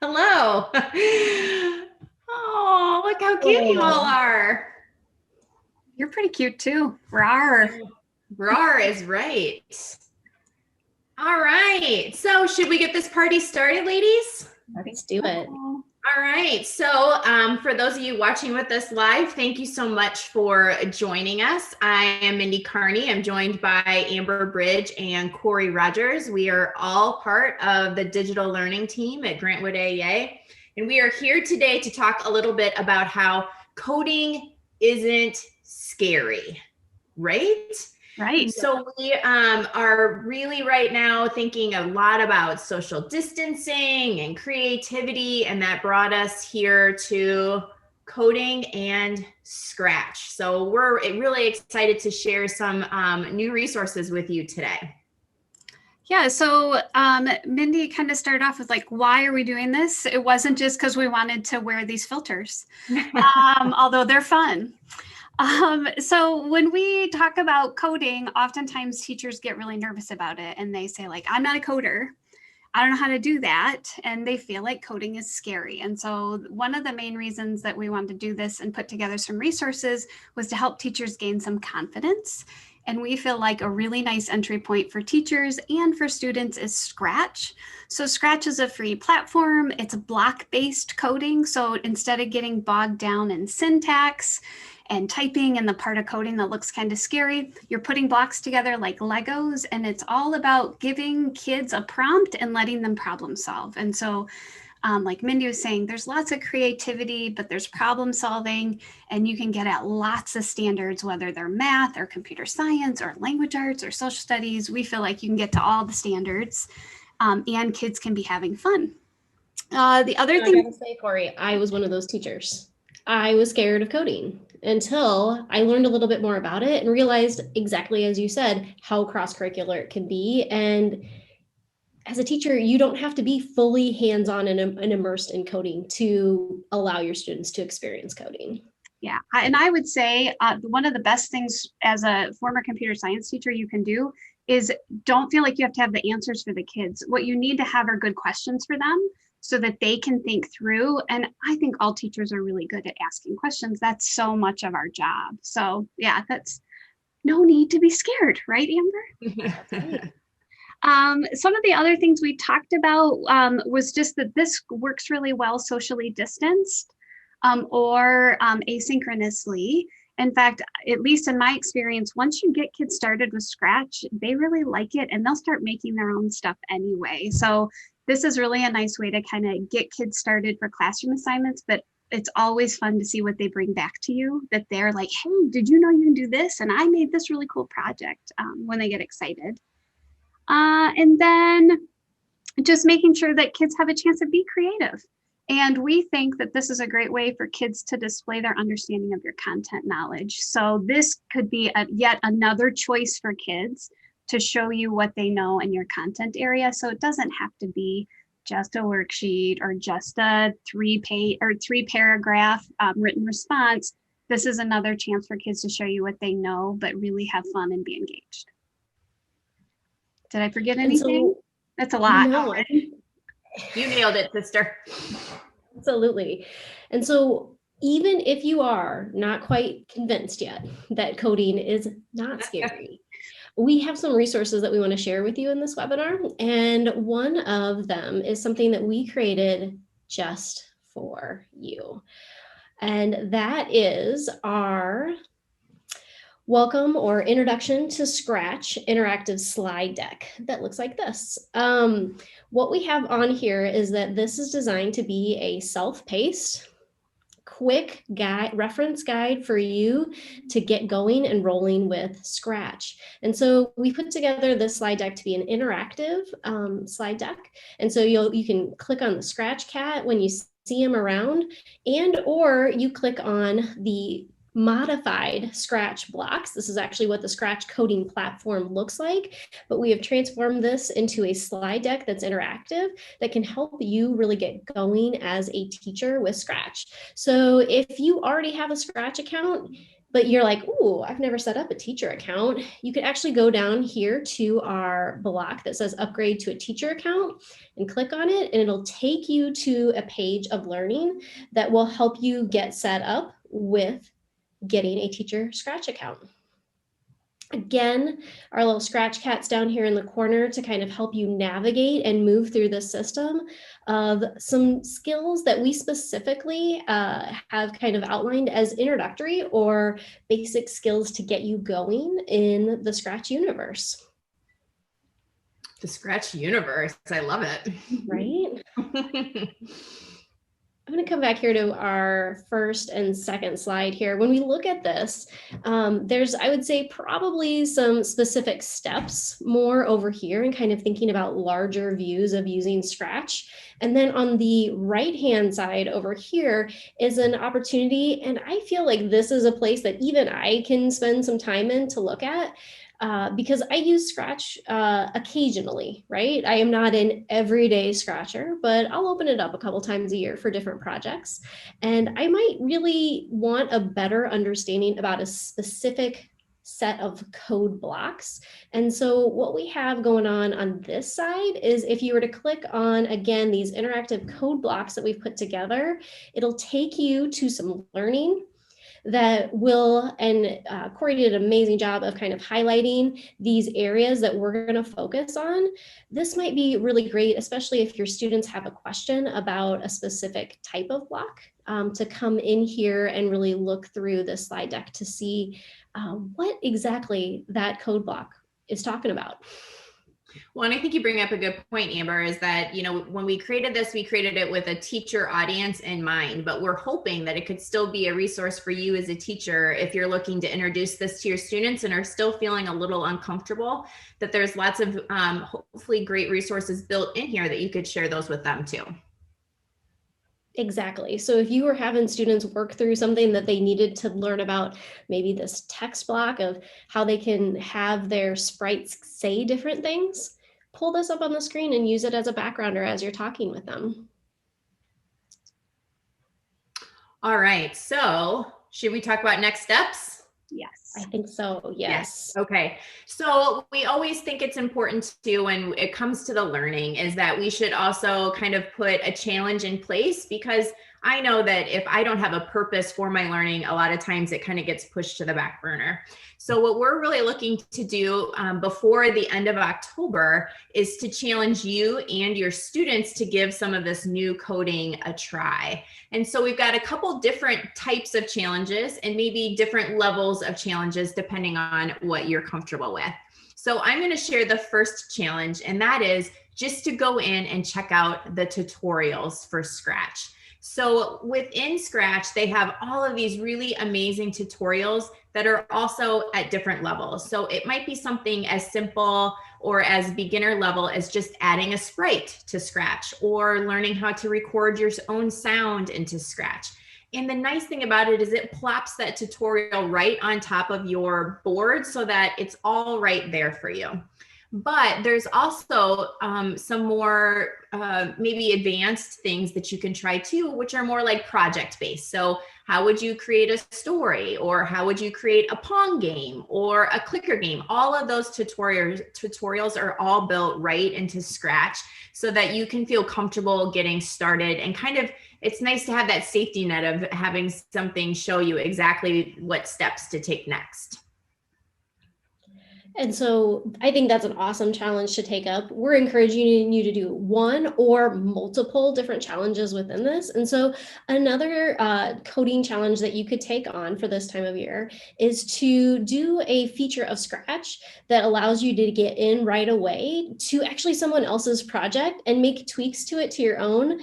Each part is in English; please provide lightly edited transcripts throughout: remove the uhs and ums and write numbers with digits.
Hello. Oh, look how cute you all Oh, are. You're pretty cute too. Rawr. Rar is right. All right. So, should we get this party started, ladies? let's do it. All right. So, for those of you watching with us live, thank you so much for joining us. I am Mindy Carney. I'm joined by Amber Bridge and Corey Rogers. We are all part of the digital learning team at Grantwood AEA. And we are here today to talk a little bit about how coding isn't scary, right? Right. So we are really right now thinking a lot about social distancing and creativity, and that brought us here to coding and Scratch. So we're really excited to share some new resources with you today. Yeah, so Mindy kind of started off with like, why are we doing this? It wasn't just because we wanted to wear these filters, although they're fun. So when we talk about coding, oftentimes teachers get really nervous about it and they say like, I'm not a coder. I don't know how to do that. And they feel like coding is scary. And so one of the main reasons that we wanted to do this and put together some resources was to help teachers gain some confidence. And we feel like a really nice entry point for teachers and for students is Scratch. So Scratch is a free platform. It's block-based coding. So instead of getting bogged down in syntax and typing and the part of coding that looks kind of scary, you're putting blocks together like Legos, and it's all about giving kids a prompt and letting them problem solve. And so like Mindy was saying, there's lots of creativity, but there's problem solving, and you can get at lots of standards, whether they're math or computer science or language arts or social studies. We feel like you can get to all the standards, and kids can be having fun. The other thing, I gotta say, Corey, I was one of those teachers. I was scared of coding until I learned a little bit more about it and realized exactly as you said, how cross-curricular it can be. And as a teacher, you don't have to be fully hands-on and immersed in coding to allow your students to experience coding. yeah, and I would say one of the best things as a former computer science teacher you can do is don't feel like you have to have the answers for the kids. What you need to have are good questions for them so that they can think through. And I think all teachers are really good at asking questions. That's so much of our job. So yeah, that's no need to be scared, right, Amber? Some of the other things we talked about was just that this works really well socially distanced or asynchronously. In fact, at least in my experience, once you get kids started with Scratch, they really like it and they'll start making their own stuff anyway. So this is really a nice way to kind of get kids started for classroom assignments, but it's always fun to see what they bring back to you, that they're like, hey, did you know you can do this? And I made this really cool project when they get excited. And then just making sure that kids have a chance to be creative. And we think that this is a great way for kids to display their understanding of your content knowledge. So this could be yet another choice for kids to show you what they know in your content area. So it doesn't have to be just a worksheet or just a 3-page or 3-paragraph written response. This is another chance for kids to show you what they know, but really have fun and be engaged. Did I forget anything? That's a lot. No, You nailed it, sister. absolutely. And so even if you are not quite convinced yet that coding is not scary, we have some resources that we want to share with you in this webinar. And one of them is something that we created just for you. And that is our Welcome or Introduction to Scratch interactive slide deck that looks like this. What we have on here is that this is designed to be a self-paced, quick guide, reference guide for you to get going and rolling with Scratch. And so we put together this slide deck to be an interactive slide deck. And so you can click on the Scratch cat when you see him around, and or you click on the modified Scratch blocks. This is actually what the Scratch coding platform looks like, but we have transformed this into a slide deck that's interactive that can help you really get going as a teacher with Scratch. So if you already have a Scratch account, but you're like, ooh, I've never set up a teacher account. You could actually go down here to our block that says upgrade to a teacher account and click on it, and it'll take you to a page of learning that will help you get set up with getting a teacher Scratch account. Again, our little scratch cats down here in the corner to kind of help you navigate and move through the system of some skills that we specifically have kind of outlined as introductory or basic skills to get you going in the Scratch universe. The Scratch universe. I love it. Right? I'm going to come back here to our first and second slide here. When we look at this, there's, I would say, probably some specific steps more over here and kind of thinking about larger views of using Scratch. And then on the right-hand side over here is an opportunity, and I feel like this is a place that even I can spend some time in to look at. Because I use Scratch occasionally, right? I am not an everyday Scratcher, but I'll open it up a couple times a year for different projects. And I might really want a better understanding about a specific set of code blocks. And so what we have going on this side is if you were to click on, again, these interactive code blocks that we've put together, it'll take you to some learning that will, and Corey did an amazing job of kind of highlighting these areas that we're going to focus on. This might be really great, especially if your students have a question about a specific type of block, to come in here and really look through the slide deck to see what exactly that code block is talking about. Well, and I think you bring up a good point, Amber, is that, you know, when we created this, we created it with a teacher audience in mind, but we're hoping that it could still be a resource for you as a teacher if you're looking to introduce this to your students and are still feeling a little uncomfortable, that there's lots of hopefully great resources built in here that you could share those with them too. Exactly. So if you were having students work through something that they needed to learn about, maybe this text block of how they can have their sprites say different things, pull this up on the screen and use it as a backgrounder as you're talking with them. All right. So should we talk about next steps? Yes. I think so. Yes. Okay. So we always think it's important to, when it comes to the learning, is that we should also kind of put a challenge in place, because I know that if I don't have a purpose for my learning, a lot of times it kind of gets pushed to the back burner. So what we're really looking to do before the end of October is to challenge you and your students to give some of this new coding a try. And so we've got a couple different types of challenges and maybe different levels of challenges depending on what you're comfortable with. So I'm going to share the first challenge, and that is just to go in and check out the tutorials for Scratch. So within Scratch, they have all of these really amazing tutorials that are also at different levels. So it might be something as simple or as beginner level as just adding a sprite to Scratch, or learning how to record your own sound into Scratch. And the nice thing about it is it plops that tutorial right on top of your board so that it's all right there for you. But there's also some more maybe advanced things that you can try too, which are more like project based. So how would you create a story, or how would you create a Pong game or a clicker game? All of those tutorials are all built right into Scratch so that you can feel comfortable getting started, and kind of, it's nice to have that safety net of having something show you exactly what steps to take next. And so I think that's an awesome challenge to take up. We're encouraging you to do one or multiple different challenges within this. And so another coding challenge that you could take on for this time of year is to do a feature of Scratch that allows you to get in right away to actually someone else's project and make tweaks to it to your own,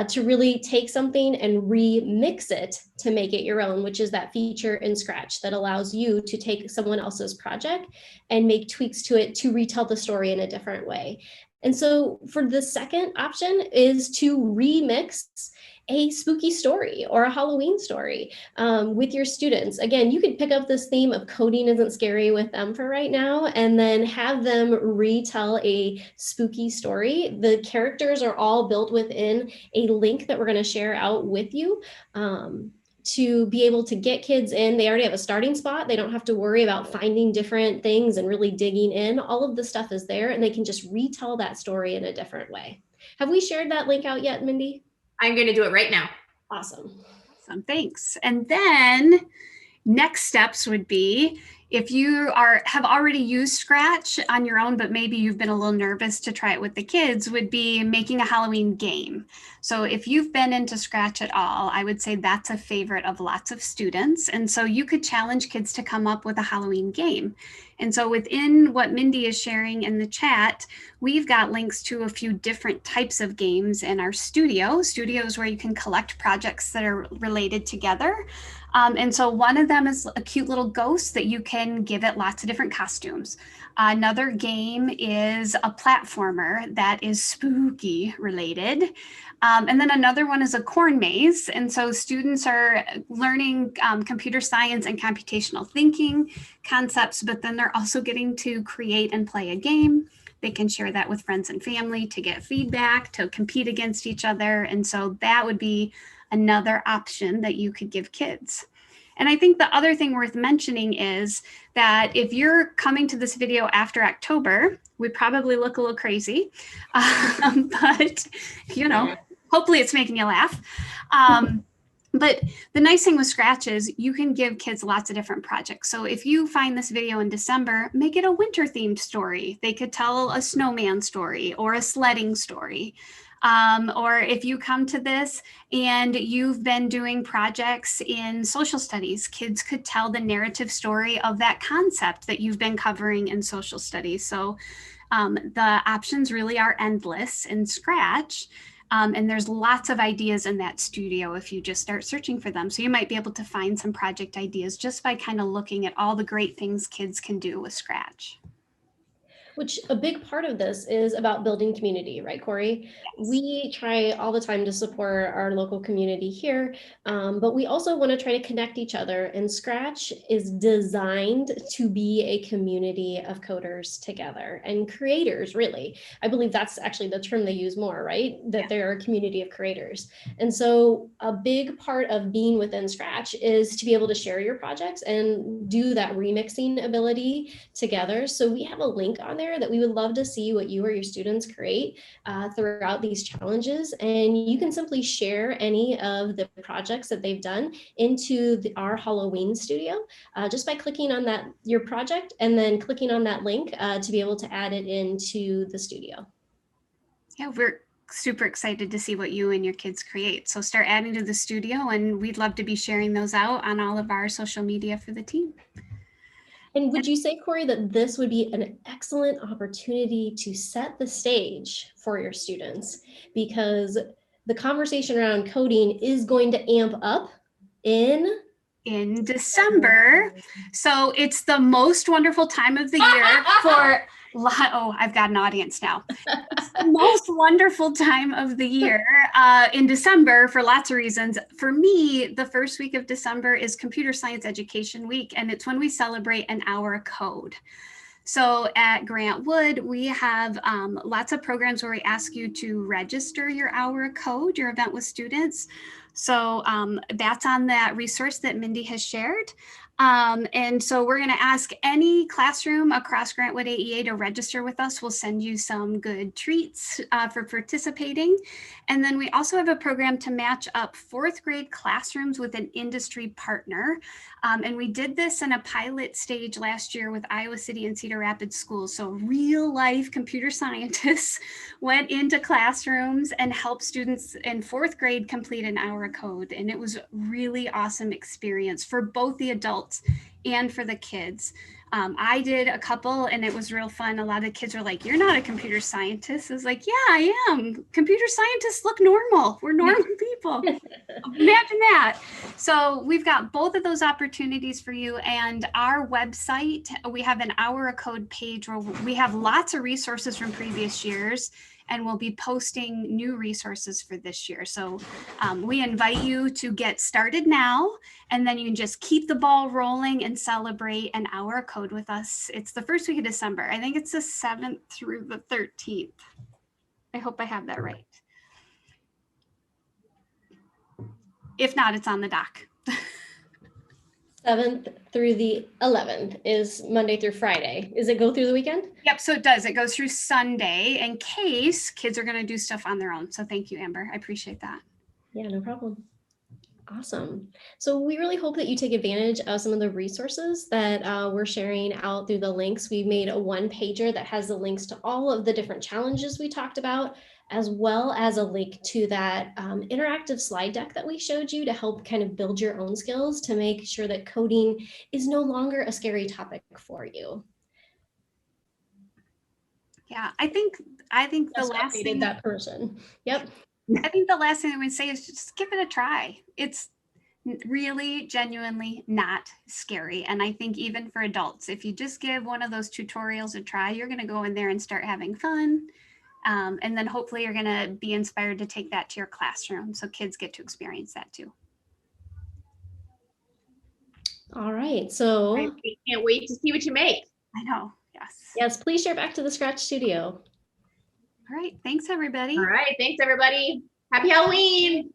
to really take something and remix it to make it your own, which is that feature in Scratch that allows you to take someone else's project and make tweaks to it to retell the story in a different way. And so for the second option is to remix a spooky story or a Halloween story with your students. Again, you could pick up this theme of coding isn't scary with them for right now, and then have them retell a spooky story. The characters are all built within a link that we're going to share out with you. to be able to get kids in. They already have a starting spot. They don't have to worry about finding different things and really digging in. All of the stuff is there, and they can just retell that story in a different way. Have we shared that link out yet, Mindy? I'm going to do it right now. Awesome. Awesome, thanks. And then next steps would be, if you have already used Scratch on your own, but maybe you've been a little nervous to try it with the kids, would be making a Halloween game. So if you've been into Scratch at all, I would say that's a favorite of lots of students. And so you could challenge kids to come up with a Halloween game. And so within what Mindy is sharing in the chat, we've got links to a few different types of games in our studio. Studio is where you can collect projects that are related together. And so one of them is a cute little ghost that you can give it lots of different costumes. Another game is a platformer that is spooky related. And then another one is a corn maze. And so students are learning computer science and computational thinking concepts, but then they're also getting to create and play a game. They can share that with friends and family to get feedback, to compete against each other. And so that would be another option that you could give kids. And I think the other thing worth mentioning is that if you're coming to this video after October, we probably look a little crazy, but you know, hopefully it's making you laugh. But the nice thing with Scratch is you can give kids lots of different projects. So if you find this video in December, make it a winter themed story. They could tell a snowman story or a sledding story. Or if you come to this and you've been doing projects in social studies, kids could tell the narrative story of that concept that you've been covering in social studies. So the options really are endless in Scratch. And there's lots of ideas in that studio if you just start searching for them. So you might be able to find some project ideas just by kind of looking at all the great things kids can do with Scratch. Which a big part of this is about building community, right, Corey? Yes. We try all the time to support our local community here, but we also want to try to connect each other. And Scratch is designed to be a community of coders together and creators, really. I believe that's actually the term they use more, right? That they're a community of creators. And so a big part of being within Scratch is to be able to share your projects and do that remixing ability together. So we have a link on there that we would love to see what you or your students create throughout these challenges. And you can simply share any of the projects that they've done into our Halloween studio just by clicking on your project and then clicking on that link to be able to add it into the studio. Yeah, we're super excited to see what you and your kids create. So start adding to the studio, and we'd love to be sharing those out on all of our social media for the team. And would you say, Corey, that this would be an excellent opportunity to set the stage for your students? Because the conversation around coding is going to amp up in December. So it's the most wonderful time of the year for, oh, I've got an audience now. It's the most wonderful time of the year in December for lots of reasons. For me, the first week of December is Computer Science Education Week, and it's when we celebrate an hour of code. So at Grant Wood, we have lots of programs where we ask you to register your hour of code, your event with students. So that's on that resource that Mindy has shared. And so we're going to ask any classroom across Grant Wood AEA to register with us. We'll send you some good treats for participating. And then we also have a program to match up 4th grade classrooms with an industry partner. And we did this in a pilot stage last year with Iowa City and Cedar Rapids schools. So real life computer scientists went into classrooms and helped students in 4th grade complete an hour of code. And it was a really awesome experience for both the adults and for the kids. I did a couple and it was real fun. A lot of kids were like, "You're not a computer scientist." I was like, "Yeah, I am. Computer scientists look normal. We're normal people." Imagine that. So we've got both of those opportunities for you. And our website, we have an hour of code page where we have lots of resources from previous years, and we'll be posting new resources for this year. So we invite you to get started now, and then you can just keep the ball rolling and celebrate an hour of code with us. It's the first week of December. I think it's the 7th through the 13th. I hope I have that right. If not, it's on the doc. 7th through the 11th is Monday through Friday. Does it go through the weekend? Yep, so it does. It goes through Sunday in case kids are going to do stuff on their own. So thank you, Amber. I appreciate that. Yeah, no problem. Awesome. So we really hope that you take advantage of some of the resources that we're sharing out through the links. We made a one-pager that has the links to all of the different challenges we talked about, as well as a link to that interactive slide deck that we showed you to help kind of build your own skills to make sure that coding is no longer a scary topic for you. Yeah, I think the Just last updated thing that person. Yep. I think the last thing I would say is just give it a try. It's really genuinely not scary. And I think even for adults, if you just give one of those tutorials a try, you're going to go in there and start having fun. And then hopefully you're going to be inspired to take that to your classroom so kids get to experience that too. All right. So I can't wait to see what you make. I know. Yes. yes, please share back to the Scratch Studio. All right. Thanks, everybody. All right. Thanks, everybody. Happy Halloween.